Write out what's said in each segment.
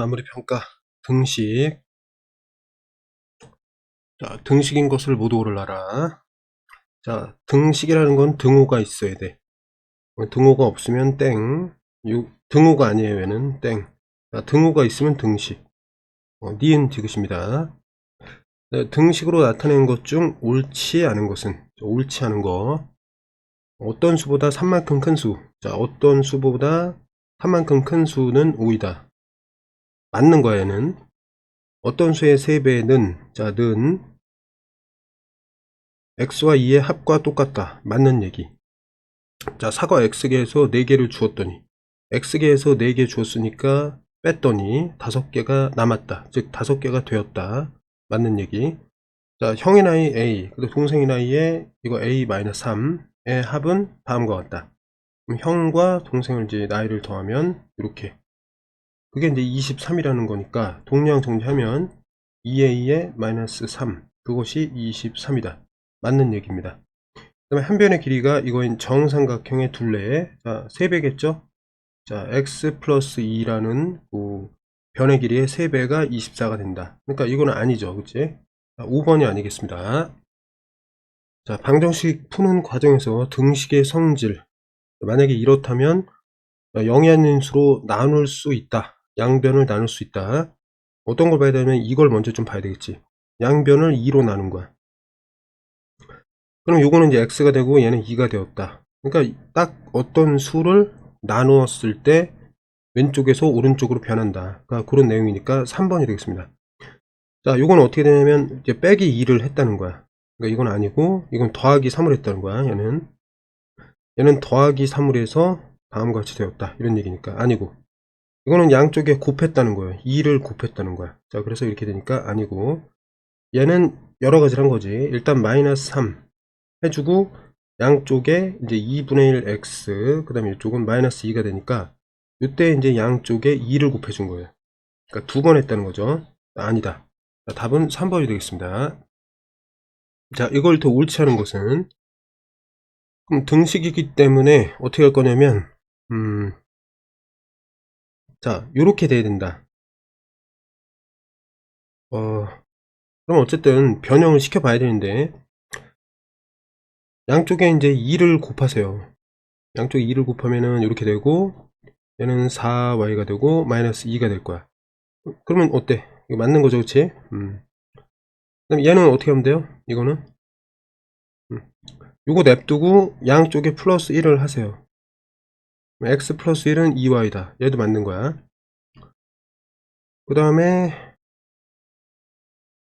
마무리 평가 등식. 자, 등식인 것을 모두 고르라. 자, 등식이라는 건 등호가 있어야 돼. 등호가 없으면 땡. 등호가 아니에요. 얘는 땡. 자, 등호가 있으면 등식. 니은 디귿입니다. 네, 등식으로 나타낸 것 중 옳지 않은 것은, 옳지 않은 거, 어떤 수보다 3만큼 큰 수. 자, 어떤 수보다 3만큼 큰 수는 5이다. 맞는 거야. 얘는 어떤 수의 3배는, 자, 는 x와 2의 합과 똑같다. 맞는 얘기. 자, 사과 x개에서 4개를 주었더니 x개에서 4개 주었으니까 뺐더니 5개가 남았다. 즉 5개가 되었다. 맞는 얘기. 자, 형의 나이 a 그리고 동생의 나이에 이거 a-3의 합은 다음과 같다. 그럼 형과 동생을 이제 나이를 더하면 이렇게, 그게 이제 23이라는 거니까 동량 정리하면 2a의 -3, 그것이 23이다. 맞는 얘기입니다. 그 다음에 한 변의 길이가 이거인 정삼각형의 둘레, 자 3배겠죠. 자, x 플러스 2라는 그 변의 길이의 3배가 24가 된다. 그러니까 이거는 아니죠, 그치? 5번이 아니겠습니다. 자, 방정식 푸는 과정에서 등식의 성질, 만약에 이렇다면 영이하는 수로 나눌 수 있다. 양변을 나눌 수 있다. 어떤 걸 봐야 되냐면 이걸 먼저 좀 봐야 되겠지. 양변을 2로 나눈 거야. 그럼 요거는 이제 x가 되고 얘는 2가 되었다. 그러니까 딱 어떤 수를 나누었을 때 왼쪽에서 오른쪽으로 변한다. 그러니까 그런 내용이니까 3번이 되겠습니다. 자, 요건 어떻게 되냐면 이제 빼기 2를 했다는 거야. 그러니까 이건 아니고 이건 더하기 3을 했다는 거야. 얘는 더하기 3을 해서 다음과 같이 되었다. 이런 얘기니까 아니고, 이거는 양쪽에 곱했다는 거예요. 2를 곱했다는 거야. 자, 그래서 이렇게 되니까 아니고, 얘는 여러 가지를 한 거지. 일단 -3 해주고 양쪽에 이제 2분의 1 x, 그 다음에 이쪽은 -2가 되니까 이때 이제 양쪽에 2를 곱해준 거예요. 그러니까 2번 했다는 거죠. 아니다. 자, 답은 3번이 되겠습니다. 자, 이걸 더 옳지 않은 것은, 그럼 등식이기 때문에 어떻게 할 거냐면 자, 요렇게 돼야 된다. 그럼 어쨌든 변형을 시켜 봐야 되는데, 양쪽에 이제 2를 곱하세요. 양쪽에 2를 곱하면은 이렇게 되고, 얘는 4y가 되고 -2가 될 거야. 그러면 어때? 이거 맞는 거죠, 그치? 그럼 얘는 어떻게 하면 돼요? 이거는 요거 냅두고 양쪽에 플러스 1을 하세요. x 플러스 1은 2y다. 얘도 맞는 거야. 그 다음에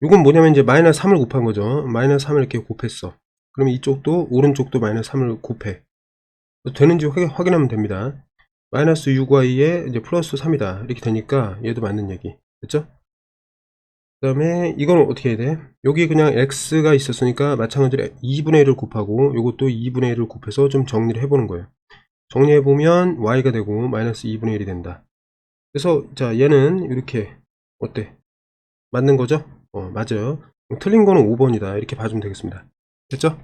요건 뭐냐면 이제 -3을 곱한 거죠. -3을 이렇게 곱했어. 그러면 이쪽도 오른쪽도 -3을 곱해. 되는지 확인하면 됩니다. -6y에 이제 플러스 3이다. 이렇게 되니까 얘도 맞는 얘기. 됐죠? 그 다음에 이거는 어떻게 해야 돼? 여기 그냥 x가 있었으니까 마찬가지로 2분의 1을 곱하고 요것도 2분의 1을 곱해서 좀 정리를 해보는 거예요. 정리해보면 y가 되고 -2분의 1이 된다. 그래서 자, 얘는 이렇게 어때? 맞는 거죠? 맞아요. 틀린 거는 5번이다. 이렇게 봐주면 되겠습니다. 됐죠?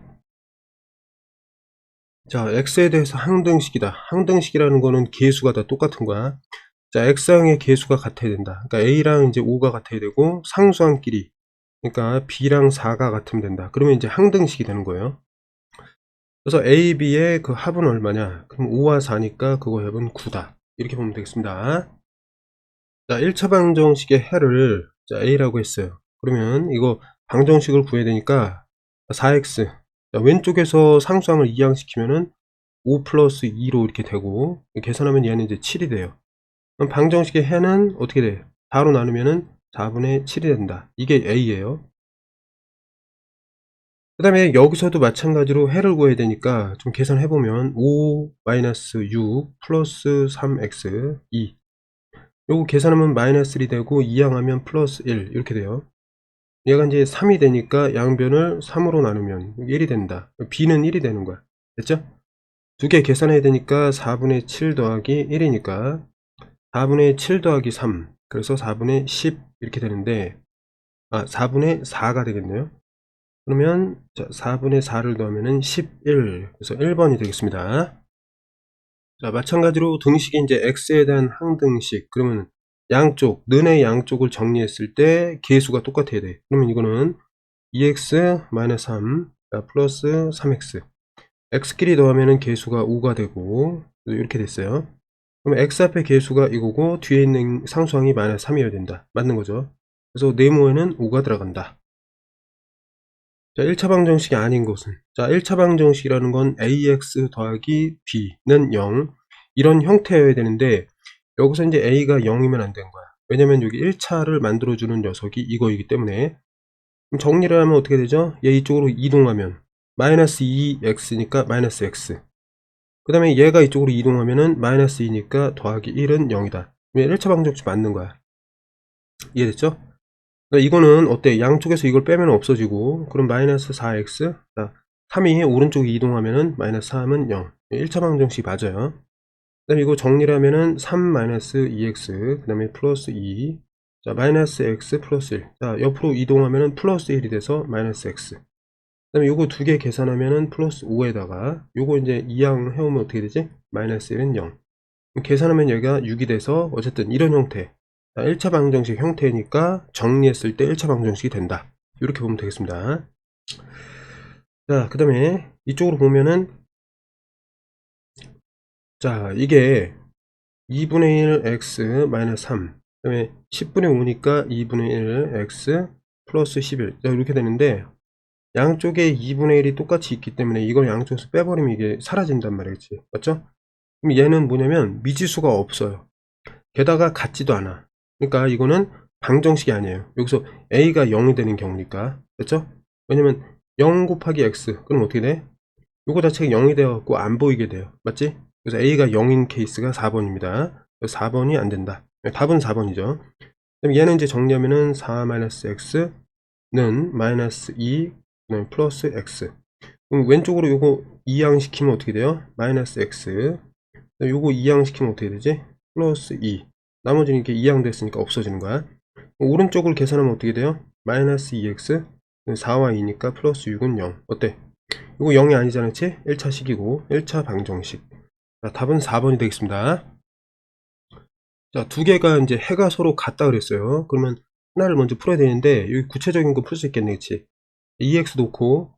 자, x에 대해서 항등식이다. 항등식이라는 거는 계수가 다 똑같은 거야. 자, x항의 계수가 같아야 된다. 그러니까 a랑 이제 5가 같아야 되고, 상수항끼리, 그러니까 b랑 4가 같으면 된다. 그러면 이제 항등식이 되는 거예요. 그래서 a, b의 그 합은 얼마냐? 그럼 5와 4니까 그거 합은 9다. 이렇게 보면 되겠습니다. 자, 1차 방정식의 해를 자, a라고 했어요. 그러면 이거 방정식을 구해야 되니까 4x, 자, 왼쪽에서 상수항을 이항시키면은 5 플러스 2로 이렇게 되고, 계산하면 얘는 이제 7이 돼요. 그럼 방정식의 해는 어떻게 돼? 4로 나누면은 4분의 7이 된다. 이게 a예요. 그 다음에 여기서도 마찬가지로 해를 구해야 되니까 좀 계산해보면 5-6 플러스 3x 2, 요거 계산하면 -1이 되고 이항하면 플러스 1 이렇게 돼요. 얘가 이제 3이 되니까 양변을 3으로 나누면 1이 된다. b는 1이 되는 거야. 됐죠? 두 개 계산해야 되니까 4분의 7 더하기 1이니까 4분의 7 더하기 3, 그래서 4분의 10 이렇게 되는데, 4분의 4가 되겠네요. 그러면 4분의 4를 더하면은 11, 그래서 1번이 되겠습니다. 자, 마찬가지로 등식이 이제 x에 대한 항등식, 그러면 양쪽, 는의 양쪽을 정리했을 때 계수가 똑같아야 돼. 그러면 이거는 2x-3 플러스 3x. x끼리 더하면은 계수가 5가 되고, 이렇게 됐어요. 그럼 x 앞에 계수가 이거고, 뒤에 있는 상수항이 마이너스 3이어야 된다. 맞는 거죠. 그래서 네모에는 5가 들어간다. 자, 1차 방정식이 아닌 것은, 자, 1차 방정식이라는 건 ax 더하기 b는 0 이런 형태여야 되는데 여기서 이제 a가 0이면 안 되는 거야. 왜냐면 여기 1차를 만들어주는 녀석이 이거이기 때문에. 그럼 정리를 하면 어떻게 되죠? 얘 이쪽으로 이동하면 마이너스 2x니까 마이너스 x. 그 다음에 얘가 이쪽으로 이동하면은 마이너스 2니까 더하기 1은 0이다. 1차 방정식 맞는 거야. 이해됐죠? 그러니까 이거는 어때? 양쪽에서 이걸 빼면 없어지고, 그럼 마이너스 4x, 자, 3이 오른쪽에 이동하면은 마이너스 3은 0. 1차 방정식 맞아요. 그 다음에 이거 정리를 하면은 3 마이너스 2x, 그 다음에 플러스 2, 자, 마이너스 x 플러스 1. 자, 옆으로 이동하면은 플러스 1이 돼서 마이너스 x. 그 다음에 요거 두 개 계산하면은 플러스 5에다가, 요거 이제 2항 해오면 어떻게 되지? 마이너스 1은 0. 계산하면 여기가 6이 돼서, 어쨌든 이런 형태. 1차 방정식 형태니까 정리했을 때 1차 방정식이 된다. 이렇게 보면 되겠습니다. 자, 그 다음에 이쪽으로 보면은, 자, 이게 2분의 1 x 마이너스 3, 그 다음에 10분의 5니까 2분의 1 x 플러스 11. 자, 이렇게 되는데 양쪽에 2분의 1이 똑같이 있기 때문에 이걸 양쪽에서 빼버리면 이게 사라진단 말이지. 맞죠? 그럼 얘는 뭐냐면 미지수가 없어요. 게다가 같지도 않아. 그러니까 이거는 방정식이 아니에요. 여기서 a가 0이 되는 경우니까. 그렇죠? 왜냐면 0 곱하기 x, 그럼 어떻게 돼? 요거 자체가 0이 되어갖고 안 보이게 돼요. 맞지? 그래서 a가 0인 케이스가 4번입니다. 4번이 안 된다. 답은 4번이죠. 그럼 얘는 이제 정리하면은 4-x는 마이너스 2 플러스 x. 그럼 왼쪽으로 요거 2항 시키면 어떻게 돼요? 마이너스 x. 요거 2항 시키면 어떻게 되지? 플러스 2. 나머지는 이렇게 2항 됐으니까 없어지는 거야. 오른쪽을 계산하면 어떻게 돼요? 마이너스 2x 4와 2니까 플러스 6은 0. 어때? 이거 0이 아니잖아, 그치? 1차식이고 1차 방정식. 자, 답은 4번이 되겠습니다. 자, 두 개가 이제 해가 서로 같다 그랬어요. 그러면 하나를 먼저 풀어야 되는데 여기 구체적인 거 풀 수 있겠네, 그치? 2x 놓고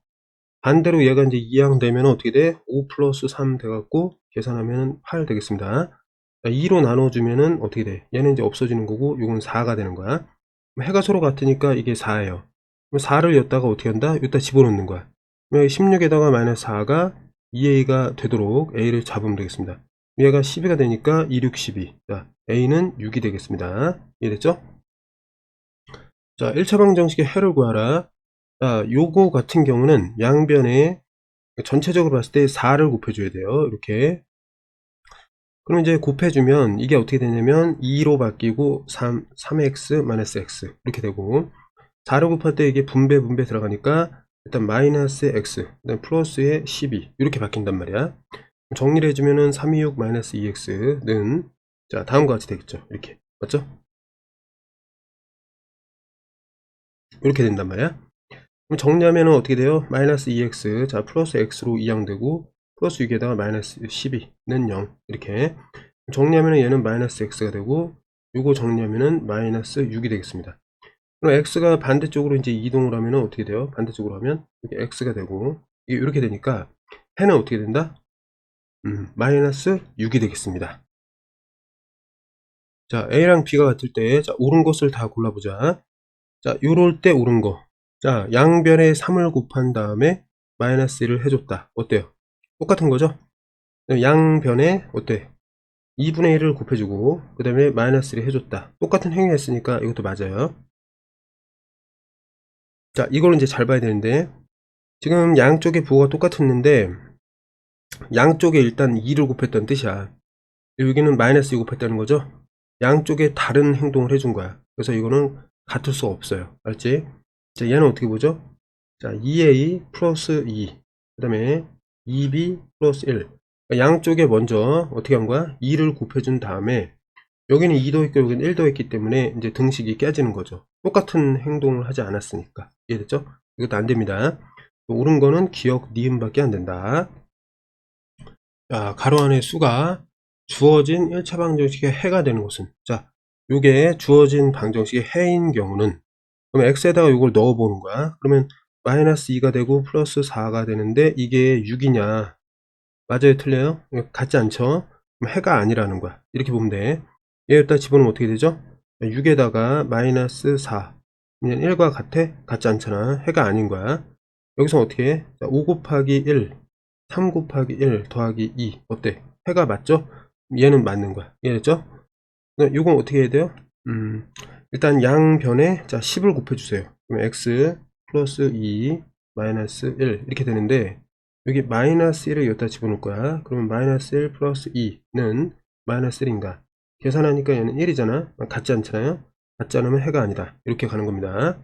반대로 얘가 이제 2항 되면 어떻게 돼? 5 플러스 3 돼갖고 계산하면 8 되겠습니다. 자, 2로 나눠주면은 어떻게 돼? 얘는 이제 없어지는 거고 요건 4가 되는 거야. 해가 서로 같으니까 이게 4예요. 그럼 4를 여기다가 어떻게 한다? 여기다 집어넣는 거야. 16에다가 마이너스 4가 2a가 되도록 a를 잡으면 되겠습니다. 얘가 12가 되니까 2, 6, 12. 자, a는 6이 되겠습니다. 이해됐죠? 자, 1차 방정식의 해를 구하라. 자, 요거 같은 경우는 양변에 전체적으로 봤을 때 4를 곱해줘야 돼요. 이렇게. 그럼 이제 곱해주면 이게 어떻게 되냐면 2로 바뀌고 3x-x 이렇게 되고 4를 곱할 때 이게 분배 들어가니까 일단 마이너스 x 그다음 플러스에 12 이렇게 바뀐단 말이야. 정리를 해주면은 326 마이너스 2x는 자 다음과 같이 되겠죠. 이렇게 맞죠? 이렇게 된단 말이야. 그럼 정리하면은 어떻게 돼요? 마이너스 2x 자 플러스 x로 이항되고 플러스 6에다가 마이너스 12는 0 이렇게 정리하면은 얘는 마이너스 x가 되고 요거 정리하면은 마이너스 6이 되겠습니다. 그럼 x가 반대쪽으로 이제 이동을 하면은 어떻게 돼요? 반대쪽으로 하면 이게 x가 되고 이게 이렇게 되니까 해는 어떻게 된다? 마이너스 6이 되겠습니다. 자, a랑 b가 같을 때 자, 옳은 것을 다 골라보자. 자, 요럴 때 옳은 거. 자, 양변에 3을 곱한 다음에 마이너스 1을 해줬다. 어때요? 똑같은 거죠? 양변에 어때? 2분의 1을 곱해주고 그 다음에 마이너스 1을 해줬다. 똑같은 행위 했으니까 이것도 맞아요. 자, 이걸 이제 잘 봐야 되는데 지금 양쪽의 부호가 똑같았는데 양쪽에 일단 2를 곱했다는 뜻이야. 여기는 마이너스 2 곱했다는 거죠. 양쪽에 다른 행동을 해준 거야. 그래서 이거는 같을 수 없어요. 알지? 자, 얘는 어떻게 보죠? 자, 2a 플러스 2 그 다음에 2b 플러스 1 양쪽에 먼저 어떻게 한 거야? 2를 곱해준 다음에 여기는 2 더했고 여기는 1 더했기 때문에 이제 등식이 깨지는 거죠. 똑같은 행동을 하지 않았으니까. 이해됐죠? 이것도 안 됩니다. 옳은 거는 기억 니은밖에 안 된다. 자, 가로 안의 수가 주어진 1차 방정식의 해가 되는 것은 자, 요게 주어진 방정식의 해인 경우는, 그럼 x에다가 요걸 넣어 보는 거야. 그러면 마이너스 2가 되고 플러스 4가 되는데 이게 6이냐? 맞아요, 틀려요? 같지 않죠? 그럼 해가 아니라는 거야. 이렇게 보면 돼. 얘에다 집어넣으면 어떻게 되죠? 6에다가 마이너스 4 그냥 1과 같아? 같지 않잖아. 해가 아닌 거야. 여기서 어떻게 해? 5 곱하기 1 3 곱하기 1 더하기 2 어때? 해가 맞죠? 얘는 맞는 거야. 이해됐죠? 이건 어떻게 해야 돼요? 일단 양변에 자 10을 곱해주세요. 그럼 x 플러스 2 마이너스 1 이렇게 되는데, 여기 마이너스 1을 여기다 집어넣을 거야. 그러면 마이너스 1 플러스 2는 마이너스 1인가? 계산하니까 얘는 1이잖아. 같지 않잖아요. 같지 않으면 해가 아니다. 이렇게 가는 겁니다.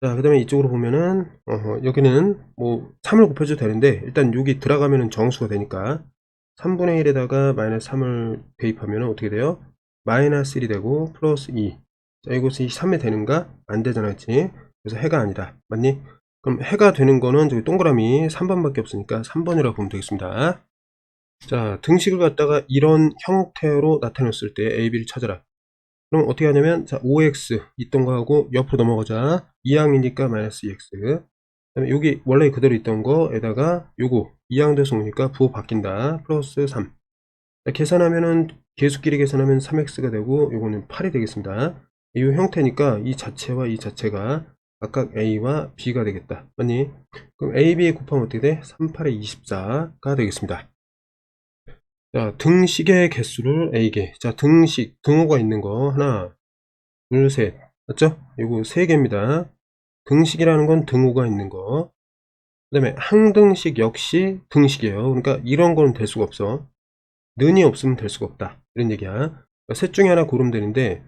자, 그 다음에 이쪽으로 보면은 여기는 뭐 3을 곱해줘도 되는데, 일단 여기 들어가면은 정수가 되니까 3분의 1에다가 마이너스 3을 대입하면 어떻게 돼요? 마이너스 1이 되고 플러스 2. 자, 이것이 3이 되는가? 안 되잖아, 그치? 그래서 해가 아니다. 맞니? 그럼 해가 되는 거는 저기 동그라미 3번밖에 없으니까 3번이라고 보면 되겠습니다. 자, 등식을 갖다가 이런 형태로 나타냈을 때 a, b를 찾아라. 그럼 어떻게 하냐면, 자, 5x 있던 거하고 옆으로 넘어가자. 2항이니까 마이너스 2x. 그 다음에 여기 원래 그대로 있던 거에다가 요거 2항 돼서 오니까 부호 바뀐다. 플러스 3. 자, 계산하면은 계수끼리 계산하면 3x가 되고 요거는 8이 되겠습니다. 이 형태니까 이 자체와 이 자체가 각각 a와 b가 되겠다. 맞니? 그럼 a, b 곱하면 어떻게 돼? 3, 8에 24가 되겠습니다. 자, 등식의 개수를 A개. 자, 등식, 등호가 있는 거 하나, 둘, 셋. 맞죠? 요거 세 개입니다. 등식이라는 건 등호가 있는 거. 그 다음에 항등식 역시 등식이에요. 그러니까 이런 거는 될 수가 없어. 는이 없으면 될 수가 없다. 이런 얘기야. 그러니까 셋 중에 하나 고르면 되는데,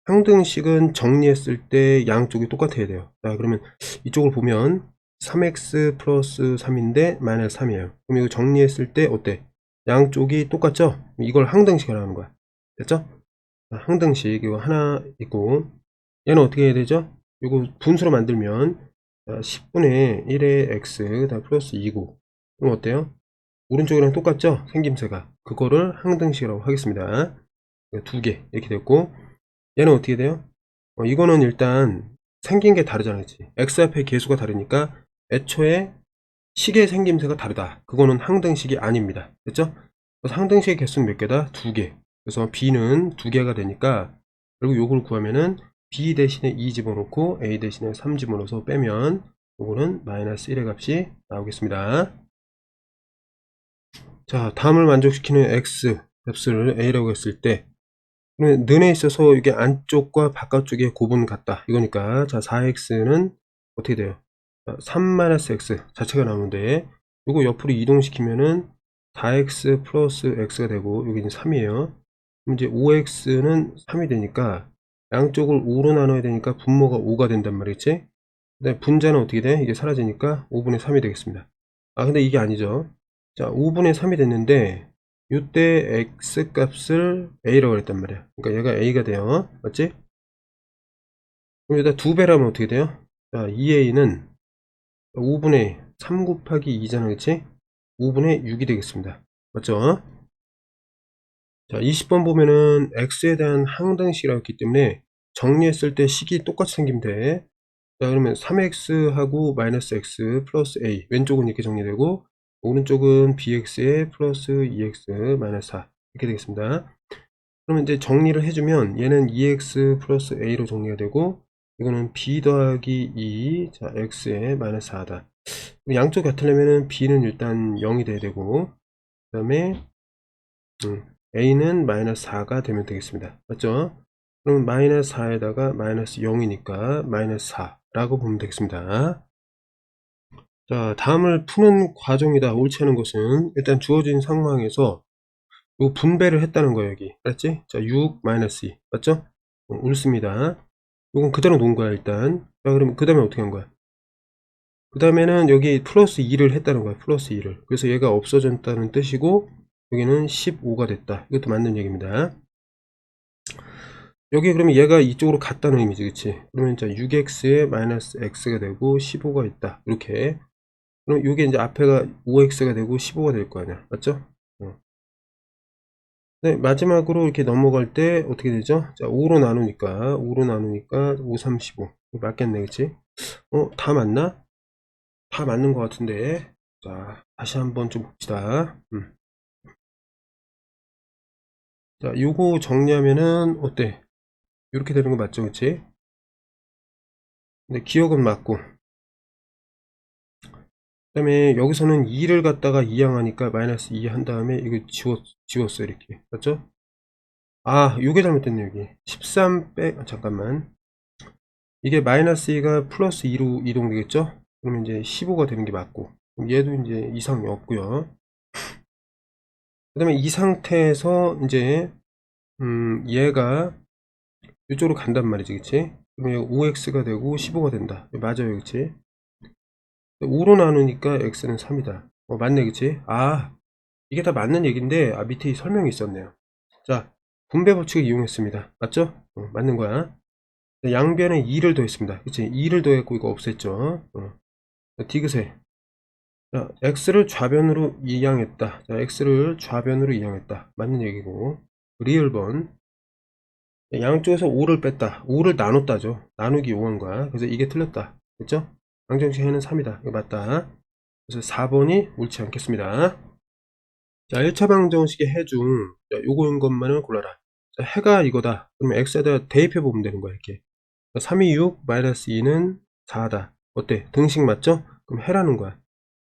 항등식은 정리했을 때 양쪽이 똑같아야 돼요. 자, 그러면 이쪽을 보면 3x 플러스 3인데 마이너스 3이에요. 그럼 이거 정리했을 때 어때? 양쪽이 똑같죠? 이걸 항등식이라는 거야. 됐죠? 자, 항등식 이거 하나 있고, 얘는 어떻게 해야 되죠? 이거 분수로 만들면 10분의 1의 x 다 플러스 2고, 그럼 어때요? 오른쪽이랑 똑같죠? 생김새가. 그거를 항등식이라고 하겠습니다. 두 개 이렇게 됐고, 얘는 어떻게 돼요? 이거는 일단 생긴 게 다르잖아요. x 앞에 개수가 다르니까 애초에 식의 생김새가 다르다. 그거는 항등식이 아닙니다. 됐죠? 그래서 항등식의 개수는 몇 개다? 두 개. 그래서 b는 두 개가 되니까, 그리고 요걸 구하면은 b 대신에 2 집어넣고 a 대신에 3 집어넣어서 빼면 요거는 마이너스 1의 값이 나오겠습니다. 자, 다음을 만족시키는 x 값을 a라고 했을 때, 그러면 는에 있어서 이게 안쪽과 바깥쪽의 곱은 같다. 이거니까, 자, 4x는 어떻게 돼요? 3-x 자체가 나오는데, 이거 옆으로 이동시키면은 4x 플러스 x가 되고, 여기는 3이에요. 그럼 이제 5x는 3이 되니까, 양쪽을 5로 나눠야 되니까 분모가 5가 된단 말이지. 근데 분자는 어떻게 돼? 이게 사라지니까 5분의 3이 되겠습니다. 아, 근데 이게 아니죠. 자, 5분의 3이 됐는데, 이때 x 값을 a라고 했단 말이야. 그러니까 얘가 a가 돼요. 맞지? 그럼 여기다 2배라면 어떻게 돼요? 자, 2a는 5분의 3 곱하기 2잖아, 그치? 5분의 6이 되겠습니다. 맞죠? 자, 20번 보면은 x에 대한 항등식이라고 했기 때문에 정리했을 때 식이 똑같이 생기면 돼. 자, 그러면 3x하고 마이너스 x 플러스 a, 왼쪽은 이렇게 정리되고 오른쪽은 bx에 플러스 2x 마이너스 4 이렇게 되겠습니다. 그러면 이제 정리를 해주면 얘는 2x 플러스 a로 정리가 되고, 이거는 b 더하기 2, 자, x에 마이너스 4다. 양쪽 같으려면은 b는 일단 0이 돼야 되고, 그 다음에 a는 마이너스 4가 되면 되겠습니다. 맞죠? 그럼 마이너스 4에다가 마이너스 0이니까 마이너스 4라고 보면 되겠습니다. 자, 다음을 푸는 과정이다. 옳지 않은 것은 일단 주어진 상황에서 요 분배를 했다는 거예요. 여기 알았지? 자, 6 마이너스 2 맞죠? 옳습니다. 요건 그대로 놓은 거야 일단. 자, 그러면 그 다음에 어떻게 한 거야? 그 다음에는 여기 플러스 2를 했다는 거야. 플러스 2를. 그래서 얘가 없어졌다는 뜻이고, 여기는 15가 됐다. 이것도 맞는 얘기입니다. 여기 그러면 얘가 이쪽으로 갔다는 의미지, 그치? 그러면 자, 6x에 마이너스 x가 되고 15가 있다. 이렇게. 그럼 이게 이제 앞에가 5x가 되고 15가 될 거 아니야. 맞죠? 네, 마지막으로 이렇게 넘어갈 때 어떻게 되죠? 자, 5로 나누니까 5, 3, 15 맞겠네, 그치? 다 맞나? 다 맞는 것 같은데. 자, 다시 한번 좀 봅시다. 자, 요거 정리하면은 어때? 이렇게 되는 거 맞죠, 그치? 근데 기억은 맞고, 그 다음에 여기서는 2를 갖다가 이항하니까 마이너스 2 한 다음에 이거 지웠어, 이렇게. 맞죠? 아, 요게 잘못됐네, 여기. 13 빼, 잠깐만. 이게 마이너스 2가 플러스 2로 이동되겠죠? 그러면 이제 15가 되는 게 맞고. 그럼 얘도 이제 이상이 없고요. 그 다음에 이 상태에서 이제, 얘가 이쪽으로 간단 말이지, 그치? 그러면 5x가 되고 15가 된다. 맞아요, 그치? 5로 나누니까 x는 3이다. 맞네, 그치? 아, 이게 다 맞는 얘기인데, 아, 밑에 이 설명이 있었네요. 자, 분배 법칙을 이용했습니다. 맞죠? 맞는 거야. 양변에 2를 더했습니다. 그치? 2를 더했고, 이거 없앴죠? 디귿에. 자, x를 좌변으로 이항했다. 자, x를 좌변으로 이항했다. 맞는 얘기고. 리을번. 양쪽에서 5를 뺐다. 5를 나눴다죠. 나누기 5한 거야. 그래서 이게 틀렸다. 됐죠? 방정식 해는 3이다. 이거 맞다. 그래서 4번이 옳지 않겠습니다. 자, 1차 방정식의 해 중, 요거인 것만을 골라라. 자, 해가 이거다. 그러면 x에다 대입해 보면 되는 거야, 이렇게. 3이 6, 마이너스 2는 4다. 어때? 등식 맞죠? 그럼 해라는 거야.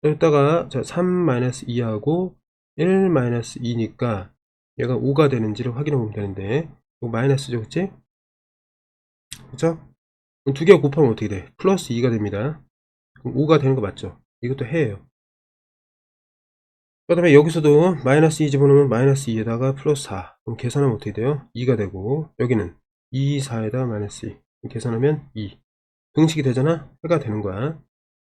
여기다가, 자, 3 마이너스 2하고 1 마이너스 2니까 얘가 5가 되는지를 확인해 보면 되는데, 이거 마이너스죠, 그치? 그쵸? 두 개 곱하면 어떻게 돼? 플러스 2가 됩니다. 그럼 5가 되는 거 맞죠? 이것도 해예요. 그 다음에 여기서도 마이너스 2 집어넣으면 마이너스 2에다가 플러스 4. 그럼 계산하면 어떻게 돼요? 2가 되고, 여기는 2, 4에다가 마이너스 2. 계산하면 2. 등식이 되잖아? 해가 되는 거야.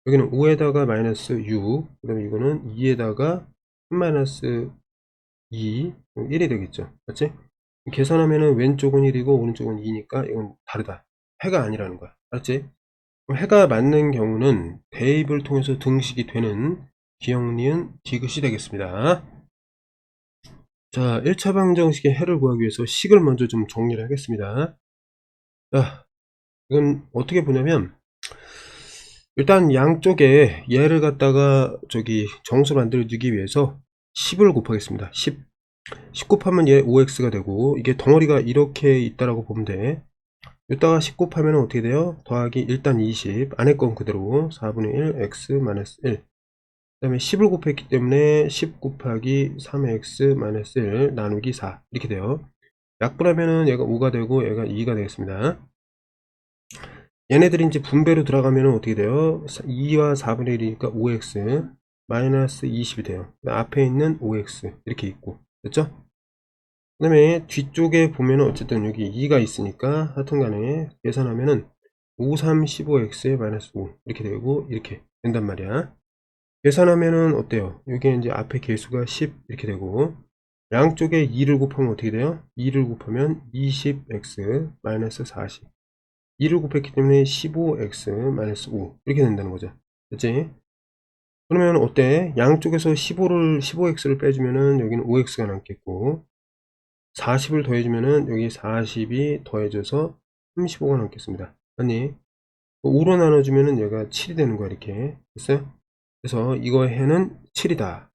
여기는 5에다가 마이너스 6. 그 다음에 이거는 2에다가 3 마이너스 2. 1이 되겠죠. 맞지? 계산하면은 왼쪽은 1이고 오른쪽은 2니까 이건 다르다. 해가 아니라는 거야. 알았지? 해가 맞는 경우는 대입을 통해서 등식이 되는 기역, 니은, 디귿이 되겠습니다. 자, 1차 방정식의 해를 구하기 위해서 식을 먼저 좀 정리를 하겠습니다. 자, 이건 어떻게 보냐면 일단 양쪽에 얘를 갖다가 저기 정수로 만들어주기 위해서 10을 곱하겠습니다. 10 곱하면 얘 5x가 되고 이게 덩어리가 이렇게 있다라고 보면 돼. 이따가 10 곱하면 어떻게 돼요? 더하기 일단 20 안에 건 그대로 4분의 1 x 마이너스 1. 그 다음에 10을 곱했기 때문에 10 곱하기 3x 1 나누기 4 이렇게 돼요. 약분하면은 얘가 5가 되고 얘가 2가 되겠습니다. 얘네들이 이제 분배로 들어가면 어떻게 돼요? 2와 4분의 1이니까 5x 마이너스 20이 돼요. 앞에 있는 5x 이렇게 있고 됐죠? 그 다음에 뒤쪽에 보면은 어쨌든 여기 2가 있으니까 하여튼간에 계산하면은 5, 3, 15x에 마이너스 5 이렇게 되고 이렇게 된단 말이야. 계산하면은 어때요? 여기 이제 앞에 개수가 10 이렇게 되고 양쪽에 2를 곱하면 어떻게 돼요? 2를 곱하면 20x 마이너스 40. 2를 곱했기 때문에 15x 마이너스 5 이렇게 된다는 거죠. 됐지? 그러면 어때? 양쪽에서 15x를 빼주면은 여기는 5x가 남겠고 40을 더해주면은 여기 40이 더해져서 35가 남겠습니다. 아니 5로 나눠주면은 얘가 7이 되는 거야 이렇게. 됐어요? 그래서 이거 해는 7이다.